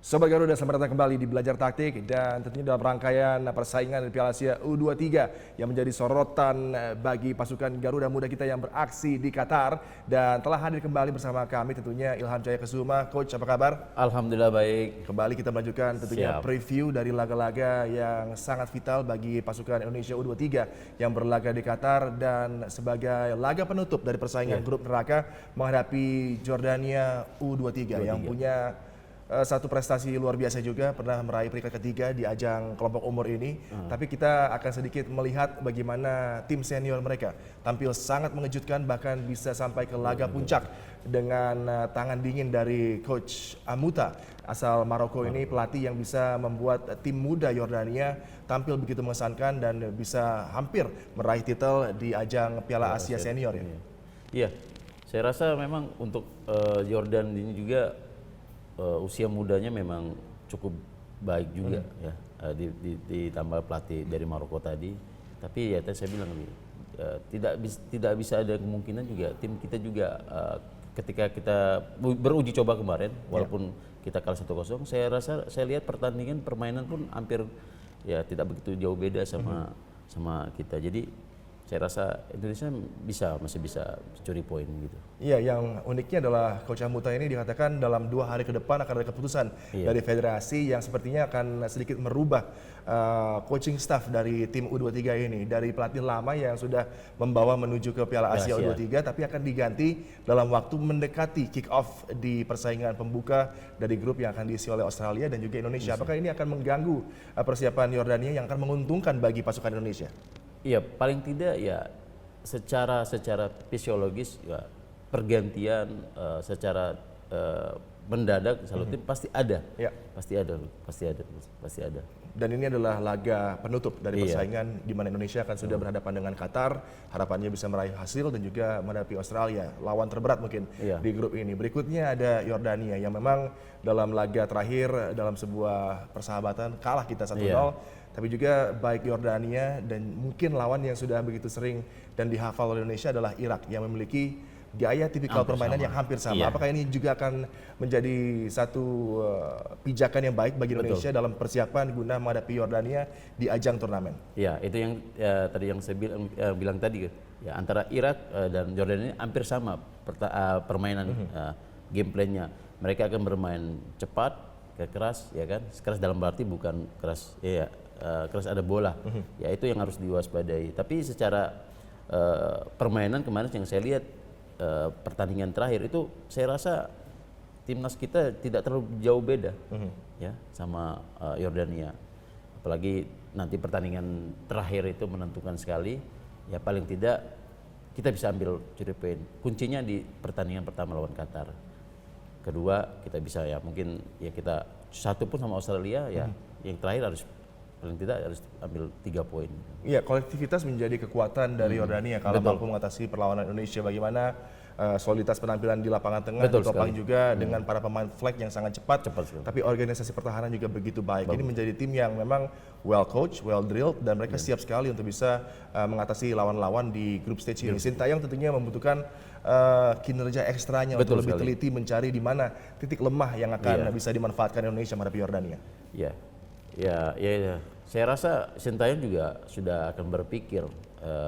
Sobat Garuda, selamat datang kembali di Belajar Taktik dan tentunya dalam rangkaian persaingan Piala Asia U23 yang menjadi sorotan bagi pasukan Garuda Muda kita yang beraksi di Qatar, dan telah hadir kembali bersama kami tentunya Ilham Jaya Kesuma. Coach, apa kabar? Alhamdulillah baik. Kembali kita melanjutkan tentunya Siap. preview dari laga-laga yang sangat vital bagi pasukan Indonesia U23 yang berlaga di Qatar, dan sebagai laga penutup dari persaingan grup neraka menghadapi Jordania U23 yang punya satu prestasi luar biasa juga, pernah meraih peringkat ketiga di ajang kelompok umur ini. Tapi kita akan sedikit melihat bagaimana tim senior mereka tampil sangat mengejutkan, bahkan bisa sampai ke laga puncak dengan tangan dingin dari Coach Amuta asal Maroko ini, pelatih yang bisa membuat tim muda Yordania tampil begitu mengesankan dan bisa hampir meraih titel di ajang Piala Asia Senior ya. Iya, saya rasa memang untuk Jordan ini juga usia mudanya memang cukup baik juga ya, ditambah pelatih dari Maroko tadi. Tapi ya tadi saya bilang tidak bisa ada kemungkinan juga tim kita juga ketika kita beruji coba kemarin walaupun kita kalah 1-0, saya lihat permainan pun hampir ya tidak begitu jauh beda sama kita. Jadi saya rasa Indonesia masih bisa curi poin gitu. Iya, yang uniknya adalah Coach Amuta ini dikatakan dalam 2 hari ke depan akan ada keputusan dari federasi yang sepertinya akan sedikit merubah coaching staff dari tim U23 ini. Dari pelatih lama yang sudah membawa menuju ke Piala Asia U23, tapi akan diganti dalam waktu mendekati kick off di persaingan pembuka dari grup yang akan diisi oleh Australia dan juga Indonesia. Apakah ini akan mengganggu persiapan Yordania yang akan menguntungkan bagi pasukan Indonesia? Iya, paling tidak ya secara fisiologis ya pergantian secara mendadak selalu tim pasti ada. Ya. Pasti ada. Dan ini adalah laga penutup dari persaingan di mana Indonesia akan sudah berhadapan dengan Qatar. Harapannya bisa meraih hasil dan juga menghadapi Australia, lawan terberat mungkin di grup ini. Berikutnya ada Yordania yang memang dalam laga terakhir dalam sebuah persahabatan kalah kita 1-0. Tapi juga baik Yordania dan mungkin lawan yang sudah begitu sering dan dihafal oleh Indonesia adalah Irak yang memiliki gaya tipikal permainan yang hampir sama. Apakah ini juga akan menjadi satu pijakan yang baik bagi Indonesia dalam persiapan guna menghadapi Yordania di ajang turnamen? Ya, itu yang tadi yang saya bilang tadi ya, antara Irak dan Yordania hampir sama permainan game plan-nya. Mereka akan bermain cepat, keras ya kan. Keras dalam arti bukan keras keras ada bola. Ya itu yang harus diwaspadai. Tapi secara permainan kemarin yang saya lihat pertandingan terakhir itu saya rasa timnas kita tidak terlalu jauh beda ya sama Yordania. Apalagi nanti pertandingan terakhir itu menentukan sekali. Ya paling tidak kita bisa ambil curi poin. Kuncinya di pertandingan pertama lawan Qatar. Kedua kita bisa ya mungkin ya kita 1 pun sama Australia ya, yang terakhir paling tidak harus ambil 3 poin. Iya, kolektivitas menjadi kekuatan dari Yordania kalau mampu mengatasi perlawanan Indonesia. Bagaimana soliditas penampilan di lapangan tengah ditopang juga dengan para pemain flag yang sangat cepat. Tapi organisasi pertahanan juga begitu baik. Ini menjadi tim yang memang well coached, well drilled, dan mereka siap sekali untuk bisa mengatasi lawan-lawan di grup stage ini. Sintayong tentunya membutuhkan kinerja ekstranya untuk lebih teliti mencari di mana titik lemah yang akan bisa dimanfaatkan Indonesia menghadapi Yordania. Ya. Saya rasa Sintayong juga sudah akan berpikir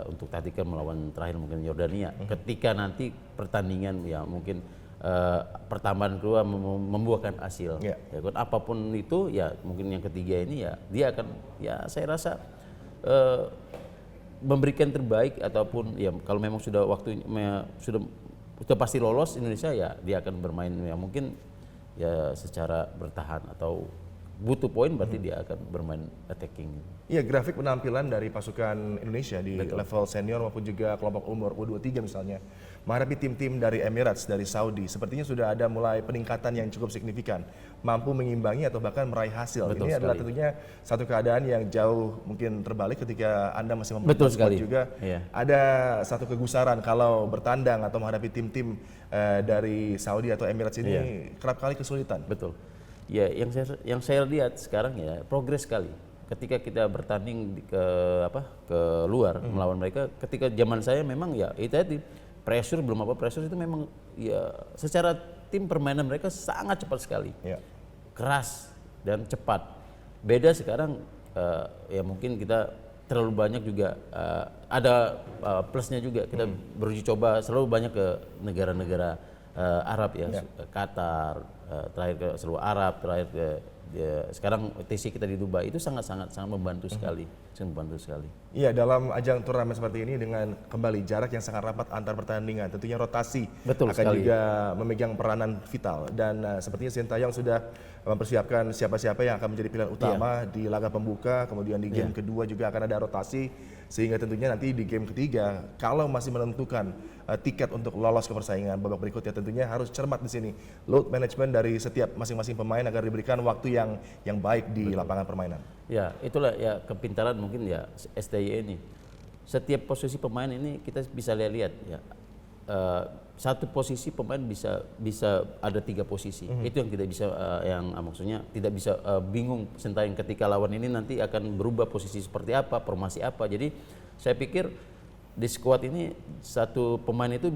untuk taktikal melawan terakhir mungkin Yordania. Ketika nanti pertandingan ya mungkin pertambahan kedua membuahkan hasil. Ya kan, apapun itu ya mungkin yang ketiga ini ya dia akan ya saya rasa memberikan terbaik, ataupun ya kalau memang sudah waktunya sudah pasti lolos Indonesia ya dia akan bermain ya mungkin ya secara bertahan atau butuh poin berarti dia akan bermain attacking. Iya, grafik penampilan dari pasukan Indonesia di level senior maupun juga kelompok umur U23 misalnya menghadapi tim-tim dari Emirates, dari Saudi, sepertinya sudah ada mulai peningkatan yang cukup signifikan, mampu mengimbangi atau bahkan meraih hasil. Ini adalah tentunya satu keadaan yang jauh mungkin terbalik ketika Anda masih memperkuat juga. Ada satu kegusaran kalau bertandang atau menghadapi tim-tim dari Saudi atau Emirates ini kerap kali kesulitan. Betul. Ya, yang saya lihat sekarang ya progres sekali. Ketika kita bertanding ke luar melawan mereka, ketika zaman saya memang ya itu tadi pressure itu memang ya secara tim permainan mereka sangat cepat sekali. keras dan cepat. Beda sekarang ya mungkin kita terlalu banyak juga ada plusnya juga, kita beruji coba selalu banyak ke negara-negara Arab ya, Qatar, terakhir ke seluruh Arab, terakhir ke sekarang TC kita di Dubai, itu sangat membantu sekali, Iya, dalam ajang turnamen seperti ini dengan kembali jarak yang sangat rapat antar pertandingan, tentunya rotasi akan sekali. juga memegang peranan vital, dan sepertinya Sintayong sudah mempersiapkan siapa-siapa yang akan menjadi pilihan utama di laga pembuka, kemudian di game kedua juga akan ada rotasi, sehingga tentunya nanti di game ketiga kalau masih menentukan tiket untuk lolos ke persaingan babak berikutnya, tentunya harus cermat di sini load management dari setiap masing-masing pemain agar diberikan waktu yang baik di lapangan permainan. Ya, itulah ya kepintaran mungkin ya STY ini. Setiap posisi pemain ini kita bisa lihat ya. Satu posisi pemain bisa ada 3 posisi. Itu yang tidak bisa maksudnya tidak bisa bingung Sintayong ketika lawan ini nanti akan berubah posisi seperti apa, formasi apa. Jadi saya pikir di skuad ini satu pemain itu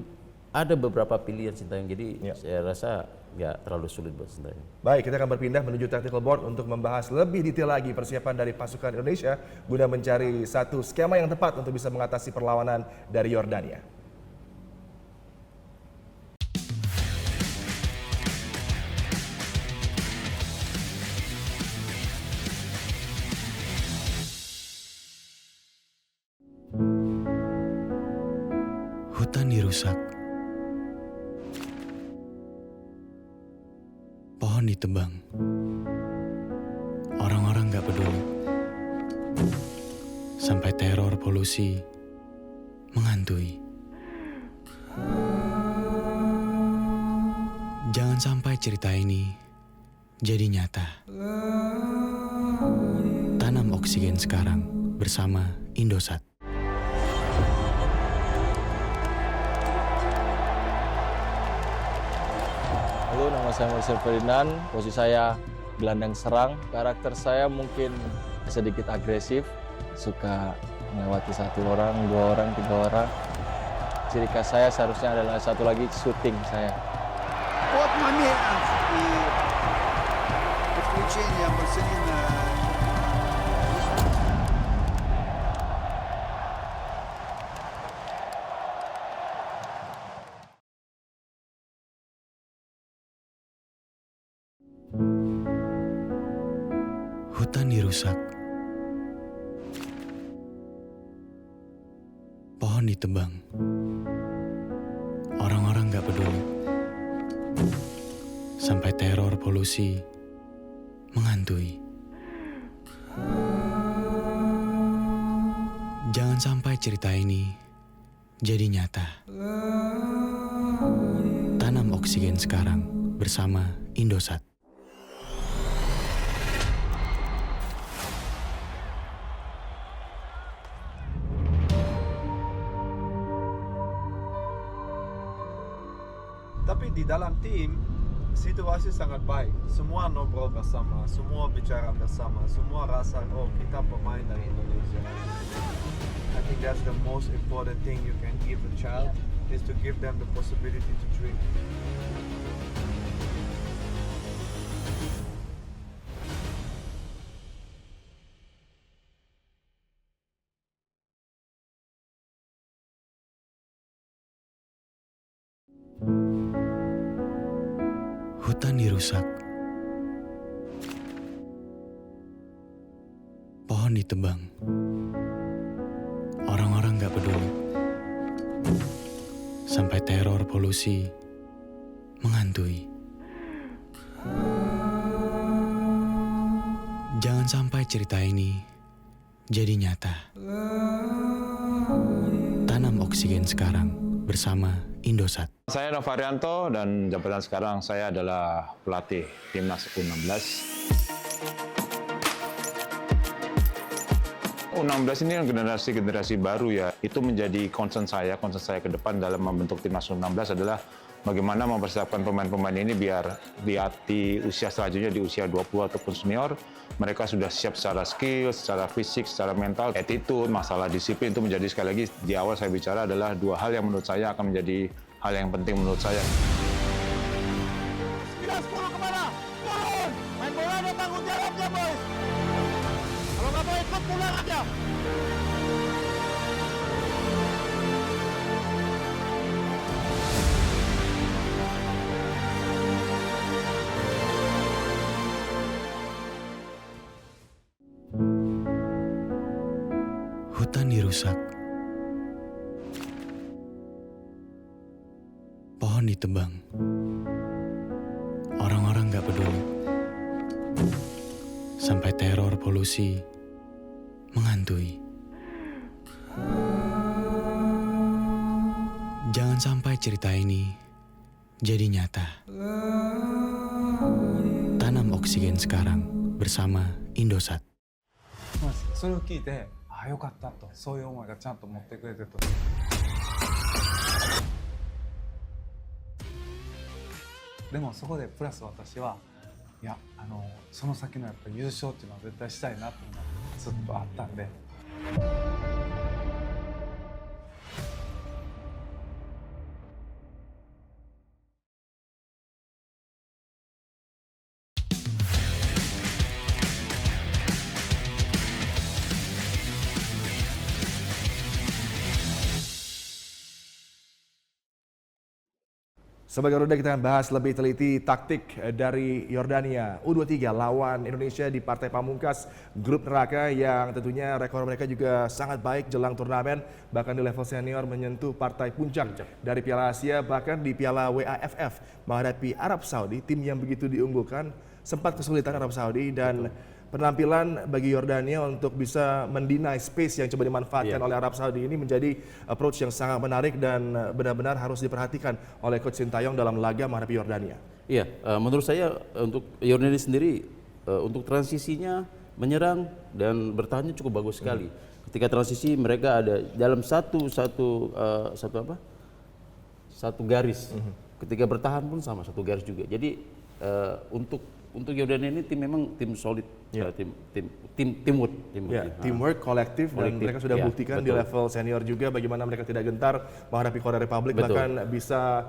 ada beberapa pilihan Sintayong. Jadi saya rasa nggak terlalu sulit buat Sintayong. Baik, kita akan berpindah menuju tactical board untuk membahas lebih detail lagi persiapan dari pasukan Indonesia guna mencari satu skema yang tepat untuk bisa mengatasi perlawanan dari Yordania. Hutan dirusak, pohon ditebang, orang-orang gak peduli, sampai teror polusi menghantui. Jangan sampai cerita ini jadi nyata. Tanam oksigen sekarang bersama Indosat. Halo, nama saya Marcel Ferdinand, posisi saya gelandang serang. Karakter saya mungkin sedikit agresif, suka melewati 1 orang, 2 orang, 3 orang. Ciri khas saya seharusnya adalah satu lagi, shooting saya. Вот момент и подключение Марселина. Hutan dirusak, pohon ditebang, orang-orang gak peduli, sampai teror polusi menghantui. Jangan sampai cerita ini jadi nyata. Tanam oksigen sekarang bersama Indosat. Tapi di dalam tim, situasi sangat baik. Semua ngobrol bersama, semua bicara bersama, semua rasa, oh kita pemain dari Indonesia. I think that's the most important thing you can give a child, is to give them the possibility to dream. Hutan dirusak, pohon ditebang, orang-orang gak peduli, sampai teror polusi menghantui. Jangan sampai cerita ini jadi nyata. Tanam oksigen sekarang bersama Indosat. Saya Novarianto dan jabatan sekarang saya adalah pelatih Timnas U16. U16 ini generasi baru ya. Itu menjadi concern saya ke depan dalam membentuk Timnas U16 adalah bagaimana mempersiapkan pemain-pemain ini biar di usia selanjutnya di usia 20 ataupun senior mereka sudah siap secara skill, secara fisik, secara mental, attitude, masalah disiplin itu menjadi sekali lagi di awal saya bicara adalah 2 hal yang menurut saya akan menjadi hal yang penting menurut saya. 9-10 kemana? Turun! Main bola pulang aja. Hutan dirusak. Pohon ditebang. Orang-orang gak peduli. Sampai teror polusi menghantui. Jangan sampai cerita ini jadi nyata. Tanam oksigen sekarang bersama Indosat. それを聞いて、ああよかったと、そういう思いがちゃんと持ってくれてると。でもそこでプラス私はいやその先のやっぱ優勝っていうのは絶対したいなっていうのがずっとあったんで。Sebagai roda kita akan bahas lebih teliti taktik dari Yordania U23 lawan Indonesia di partai pamungkas grup neraka yang tentunya rekor mereka juga sangat baik jelang turnamen, bahkan di level senior menyentuh partai puncak dari Piala Asia, bahkan di Piala WAFF menghadapi Arab Saudi, tim yang begitu diunggulkan. Sempat kesulitan Arab Saudi dan penampilan bagi Yordania untuk bisa mendinai space yang coba dimanfaatkan oleh Arab Saudi ini menjadi approach yang sangat menarik dan benar-benar harus diperhatikan oleh Coach Sintayong dalam laga menghadapi Yordania. Iya, menurut saya untuk Yordania sendiri untuk transisinya menyerang dan bertahannya cukup bagus sekali. Ketika transisi mereka ada dalam satu garis. Ketika bertahan pun sama satu garis juga. Jadi untuk Yordania ini memang tim solid, teamwork, kolektif, dan mereka sudah buktikan di level senior juga bagaimana mereka tidak gentar menghadapi Korea Republic, bahkan bisa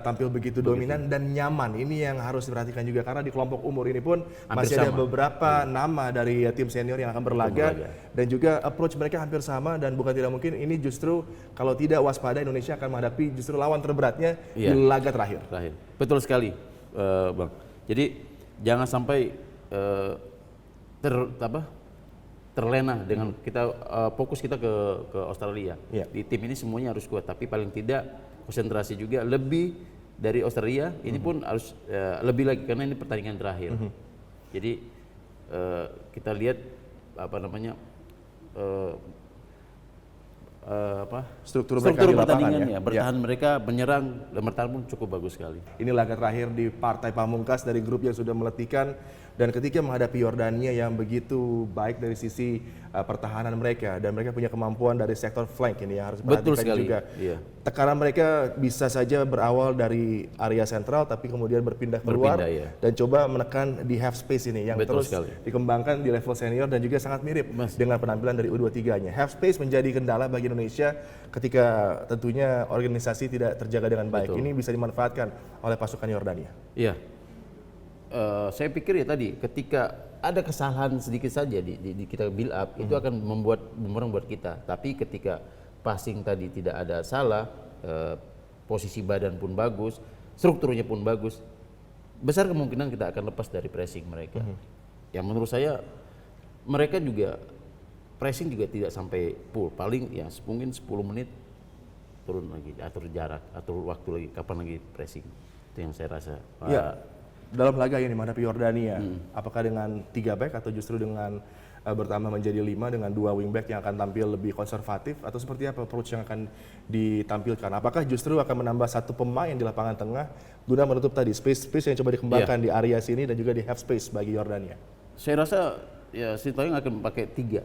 tampil begitu dominan dan nyaman. Ini yang harus diperhatikan juga karena di kelompok umur ini pun masih ada beberapa nama dari tim senior yang akan berlaga dan juga approach mereka hampir sama, dan bukan tidak mungkin ini justru kalau tidak waspada Indonesia akan menghadapi justru lawan terberatnya di laga terakhir. Betul sekali, Bang. Jadi jangan sampai terlena dengan kita fokus kita ke Australia. Di tim ini semuanya harus kuat, tapi paling tidak konsentrasi juga lebih dari Australia. Ini pun harus lebih lagi karena ini pertandingan terakhir. Jadi kita lihat struktur pertandingannya, bertahan mereka, menyerang dan bertahan pun cukup bagus sekali. Ini laga terakhir di partai pamungkas dari grup yang sudah meletihkan, dan ketika menghadapi Yordania yang begitu baik dari sisi pertahanan mereka, dan mereka punya kemampuan dari sektor flank ini yang harus diperhatikan juga. Tekanan mereka bisa saja berawal dari area sentral tapi kemudian berpindah keluar dan coba menekan di half space ini yang terus dikembangkan di level senior dan juga sangat mirip dengan penampilan dari U23-nya. Half space menjadi kendala bagi Indonesia ketika tentunya organisasi tidak terjaga dengan baik. Ini bisa dimanfaatkan oleh pasukan Yordania. Iya. Saya pikir ya tadi ketika ada kesalahan sedikit saja di kita build up itu akan membuat bumerang buat kita. Tapi ketika passing tadi tidak ada salah, posisi badan pun bagus, strukturnya pun bagus, besar kemungkinan kita akan lepas dari pressing mereka. Yang menurut saya mereka juga pressing juga tidak sampai full, paling ya mungkin 10 menit turun lagi, atur jarak, atur waktu lagi, kapan lagi pressing. Itu yang saya rasa. Dalam laga ini menghadapi Yordania, apakah dengan 3 back atau justru dengan bertambah menjadi 5 dengan 2 wingback yang akan tampil lebih konservatif, atau seperti apa approach yang akan ditampilkan? Apakah justru akan menambah 1 pemain di lapangan tengah guna menutup tadi space yang coba dikembangkan di area sini dan juga di half space bagi Yordania? Saya rasa ya Sintayong akan pakai 3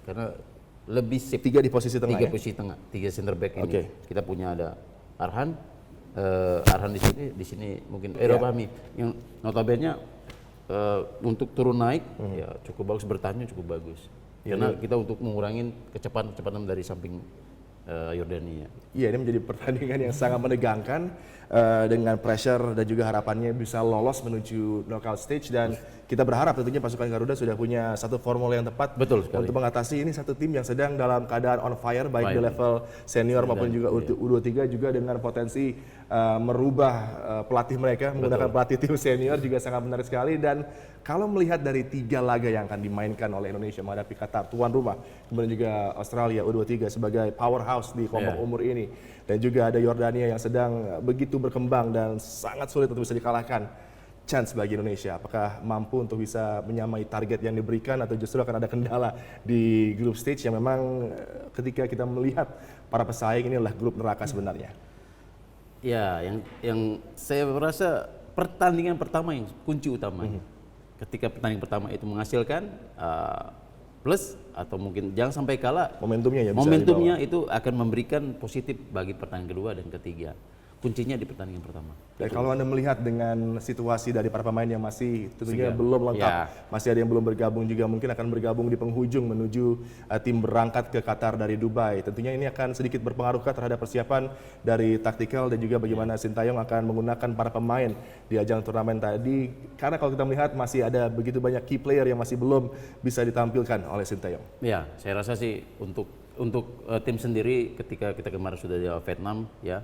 karena lebih safe. 3 di posisi tengah. 3 posisi tengah, 3 center back ini. Kita punya ada Arhan di sini mungkin Fahmi yang notabene untuk turun naik ya cukup bagus, bertahannya cukup bagus. Karena kita untuk mengurangi kecepatan dari samping Yordania. Iya, ini menjadi pertandingan yang sangat menegangkan dengan pressure dan juga harapannya bisa lolos menuju knockout stage, dan kita berharap tentunya pasukan Garuda sudah punya satu formula yang tepat Betul sekali. untuk mengatasi ini satu tim yang sedang dalam keadaan on fire baik di level senior maupun juga U23 juga dengan potensi merubah pelatih mereka menggunakan pelatih tim senior juga sangat menarik sekali. Dan kalau melihat dari 3 laga yang akan dimainkan oleh Indonesia menghadapi Qatar tuan rumah, kemudian juga Australia U23 sebagai powerhouse di kelompok umur ini, dan juga ada Yordania yang sedang begitu berkembang dan sangat sulit untuk bisa dikalahkan. Chance bagi Indonesia, apakah mampu untuk bisa menyamai target yang diberikan atau justru akan ada kendala di group stage yang memang ketika kita melihat para pesaing ini adalah grup neraka sebenarnya? Ya, yang saya rasa pertandingan pertama yang kunci utamanya. Ketika pertandingan pertama itu menghasilkan plus atau mungkin jangan sampai kalah, Momentumnya ya bisa momentumnya itu akan memberikan positif bagi pertandingan kedua dan ketiga. Kuncinya di pertandingan pertama. Dan kalau Anda melihat dengan situasi dari para pemain yang masih tentunya belum lengkap, Ya. masih ada yang belum bergabung juga, mungkin akan bergabung di penghujung menuju tim berangkat ke Qatar dari Dubai. Tentunya ini akan sedikit berpengaruh terhadap persiapan dari taktikal dan juga bagaimana Sintayong akan menggunakan para pemain di ajang turnamen tadi. Karena kalau kita melihat masih ada begitu banyak key player yang masih belum bisa ditampilkan oleh Sintayong. Ya, saya rasa sih untuk tim sendiri ketika kita kemarin sudah di Vietnam ya.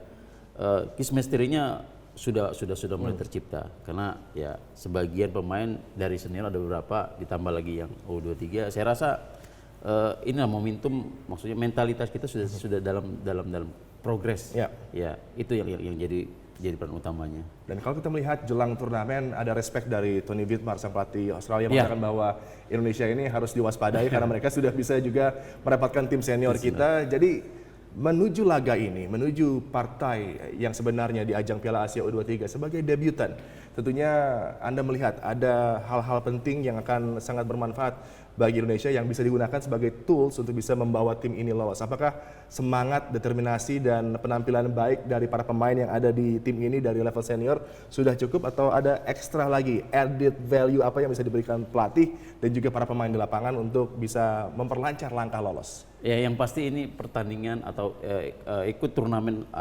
Chemistry-nya sudah mulai tercipta karena ya sebagian pemain dari senior ada beberapa ditambah lagi yang U23. Saya rasa inilah momentum, maksudnya mentalitas kita sudah dalam progres. Ya. Ya, itu yang jadi peran utamanya. Dan kalau kita melihat jelang turnamen, ada respect dari Tony Whitmar, sang pelatih Australia, mengatakan bahwa Indonesia ini harus diwaspadai karena mereka sudah bisa juga mendapatkan tim senior kita. Jadi menuju laga ini, menuju partai yang sebenarnya di ajang Piala Asia U23 sebagai debutan, tentunya Anda melihat ada hal-hal penting yang akan sangat bermanfaat bagi Indonesia yang bisa digunakan sebagai tools untuk bisa membawa tim ini lolos. Apakah semangat, determinasi, dan penampilan baik dari para pemain yang ada di tim ini dari level senior sudah cukup atau ada ekstra lagi added value apa yang bisa diberikan pelatih dan juga para pemain di lapangan untuk bisa memperlancar langkah lolos? Ya, yang pasti ini pertandingan atau ikut turnamen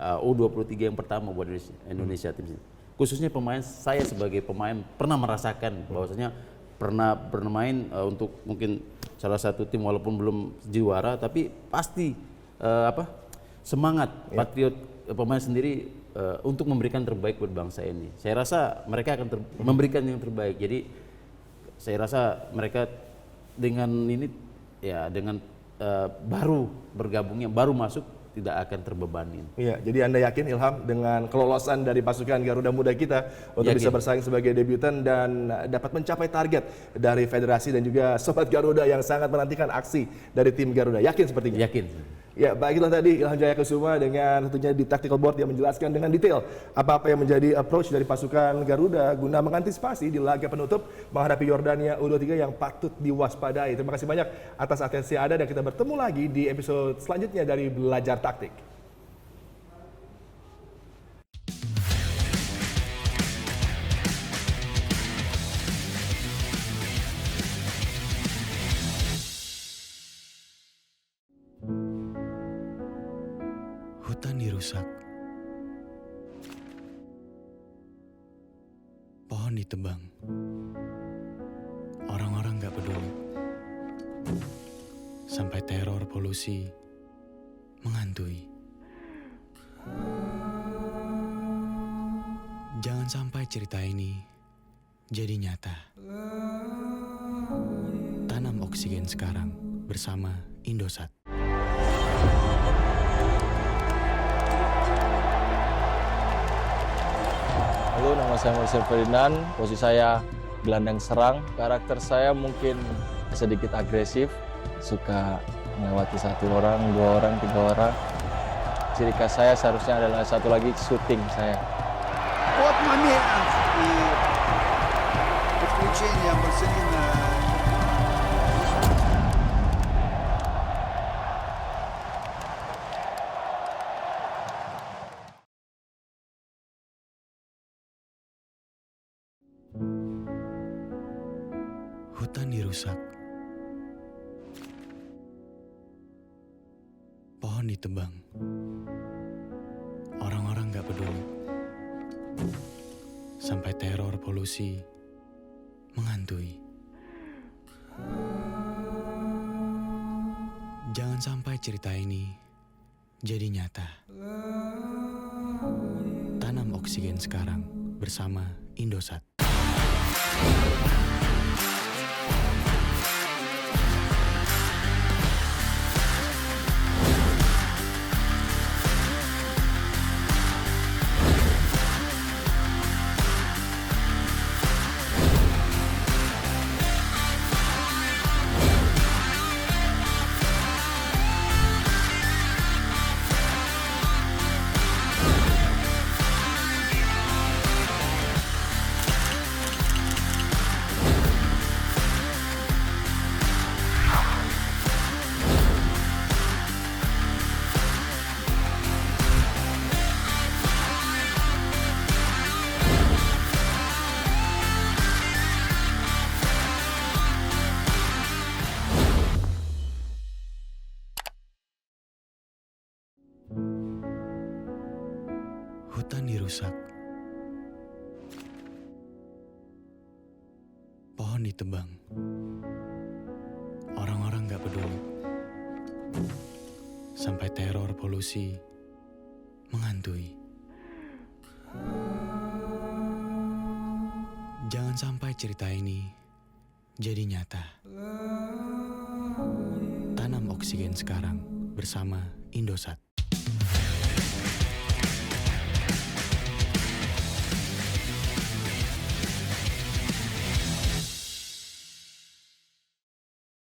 U23 yang pertama buat Indonesia tim ini. Khususnya pemain, saya sebagai pemain pernah merasakan bahwasanya pernah bermain untuk mungkin salah satu tim walaupun belum juara, tapi pasti semangat patriot pemain sendiri untuk memberikan terbaik buat bangsa ini. Saya rasa mereka akan memberikan yang terbaik. Jadi saya rasa mereka dengan ini ya dengan baru bergabungnya, baru masuk tidak akan terbebanin. Iya, jadi Anda yakin Ilham dengan kelolosan dari pasukan Garuda Muda kita untuk bisa bersaing sebagai debutan dan dapat mencapai target dari federasi dan juga sobat Garuda yang sangat menantikan aksi dari tim Garuda? Yakin sepertinya? Yakin. Ya, baiklah tadi Ilham Jaya Kusuma dengan tentunya di tactical board yang menjelaskan dengan detail apa-apa yang menjadi approach dari pasukan Garuda guna mengantisipasi di laga penutup menghadapi Yordania U23 yang patut diwaspadai. Terima kasih banyak atas atensi Anda dan kita bertemu lagi di episode selanjutnya dari Belajar Taktik. Hutan dirusak, pohon ditebang, orang-orang gak peduli, sampai teror polusi menghantui. Jangan sampai cerita ini jadi nyata. Tanam oksigen sekarang bersama Indosat. Halo, nama saya Marcel Ferdinand. Posisi saya gelandang serang. Karakter saya mungkin sedikit agresif, suka melewati satu orang, 2 orang, 3 orang. Ciri khas saya seharusnya adalah satu lagi shooting saya. Вот момент и подключение Марселина. Hutan dirusak, pohon ditebang, orang-orang gak peduli, sampai teror polusi menghantui. Jangan sampai cerita ini jadi nyata. Tanam oksigen sekarang bersama Indosat. Hutan dirusak, pohon ditebang, orang-orang gak peduli, sampai teror polusi menghantui. Jangan sampai cerita ini jadi nyata. Tanam oksigen sekarang bersama Indosat.